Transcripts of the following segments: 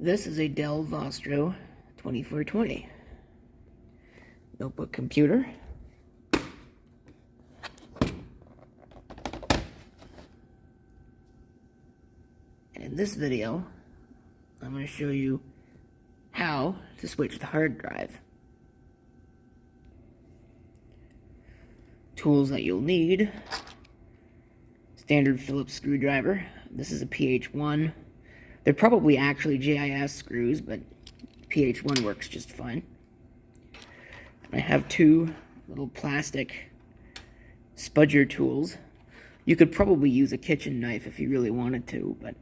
This is a Dell Vostro 2420 notebook computer. And in this video, I'm going to show you how to switch the hard drive. Tools that you'll need: standard Phillips screwdriver. This is a PH1. They're probably actually JIS screws, but PH1 works just fine. I have two little plastic spudger tools. You could probably use a kitchen knife if you really wanted to, but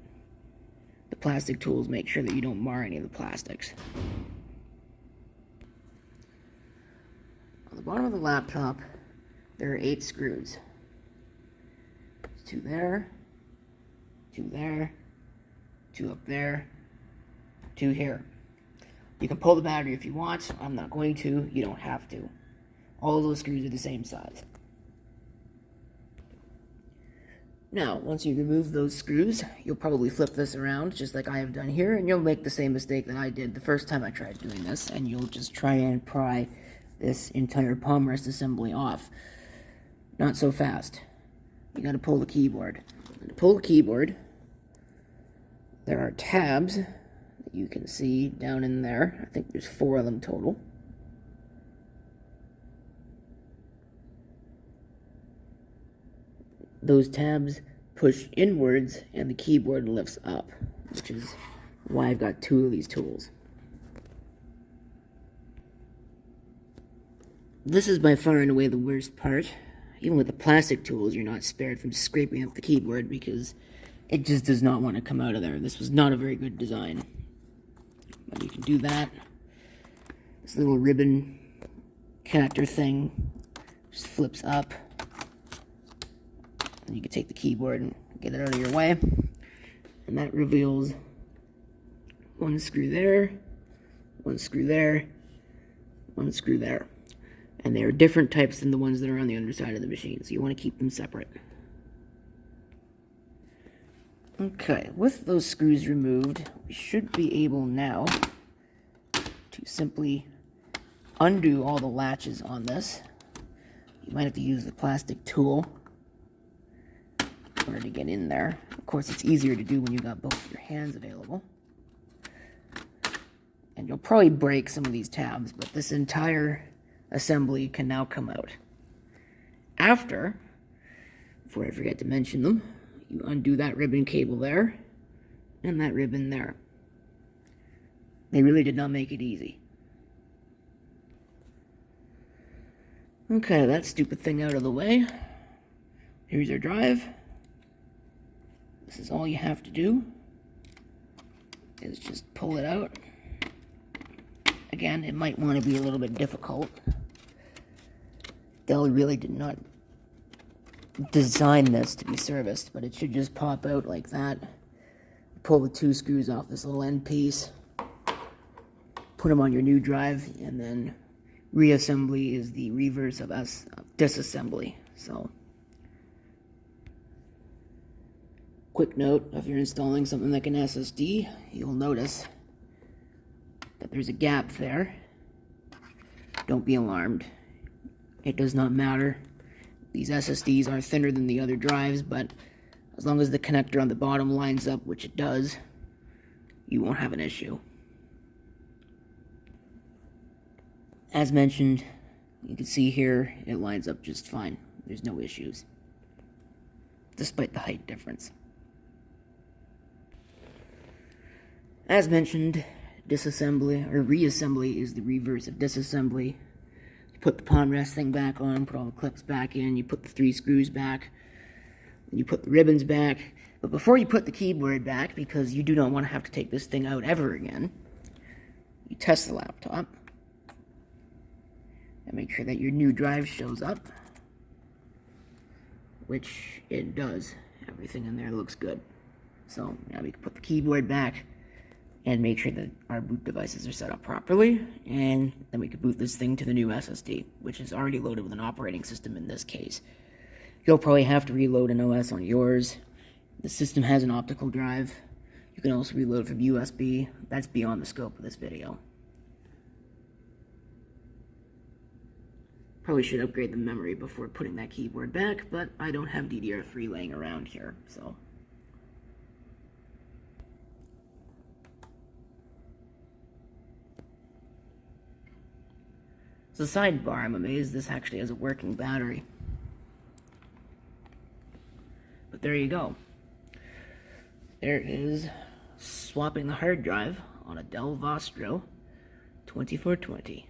the plastic tools make sure that you don't mar any of the plastics. On the bottom of the laptop, there are 8 screws. There's 2 there, 2 there, 2 up there, 2 here. You can pull the battery if you want. I'm not going to. You don't have to. All of those screws are the same size. Now, once you remove those screws, you'll probably flip this around just like I have done here, and you'll make the same mistake that I did the first time I tried doing this, and you'll just try and pry this entire palm rest assembly off. Not so fast. You gotta pull the keyboard. To pull the keyboard, there are tabs that you can see down in there. I think there's 4 of them total. Those tabs push inwards and the keyboard lifts up, which is why I've got 2 of these tools. This is by far and away the worst part. Even with the plastic tools, you're not spared from scraping up the keyboard because it just does not want to come out of there. This was not a very good design. But you can do that. This little ribbon connector thing just flips up. And you can take the keyboard and get it out of your way. And that reveals 1 screw there, 1 screw there, 1 screw there. And they are different types than the ones that are on the underside of the machine, so you want to keep them separate. Okay, with those screws removed, we should be able now to simply undo all the latches on this. You might have to use the plastic tool in order to get in there. Of course, it's easier to do when you've got both your hands available. And you'll probably break some of these tabs, but this entire assembly can now come out. After, before I forget to mention them, you undo that ribbon cable there, and that ribbon there. They really did not make it easy. Okay, that stupid thing out of the way. Here's your drive. This is all you have to do, is just pull it out. Again, it might want to be a little bit difficult. Dell really did not design this to be serviced, but it should just pop out like that. Pull the 2 screws off this little end piece, put them on your new drive, and then reassembly is the reverse of disassembly. So, quick note, if you're installing something like an SSD, you'll notice that there's a gap there. Don't be alarmed. It does not matter. These SSDs are thinner than the other drives, but as long as the connector on the bottom lines up, which it does, you won't have an issue. As mentioned, you can see here, it lines up just fine. There's no issues, despite the height difference. As mentioned, disassembly, or reassembly, is the reverse of disassembly. You put the palm rest thing back on, put all the clips back in, you put the 3 screws back, and you put the ribbons back. But before you put the keyboard back, because you do not want to have to take this thing out ever again, you test the laptop and make sure that your new drive shows up, which it does. Everything in there looks good. So now we can put the keyboard back and make sure that our boot devices are set up properly, and then we can boot this thing to the new SSD, which is already loaded with an operating system in this case. You'll probably have to reload an OS on yours. The system has an optical drive, You can also reload from USB. That's beyond the scope of this video. Probably should upgrade the memory before putting that keyboard back, but I don't have DDR3 laying around here, so. As a sidebar, I'm amazed this actually has a working battery. But there you go. There is swapping the hard drive on a Dell Vostro 2420.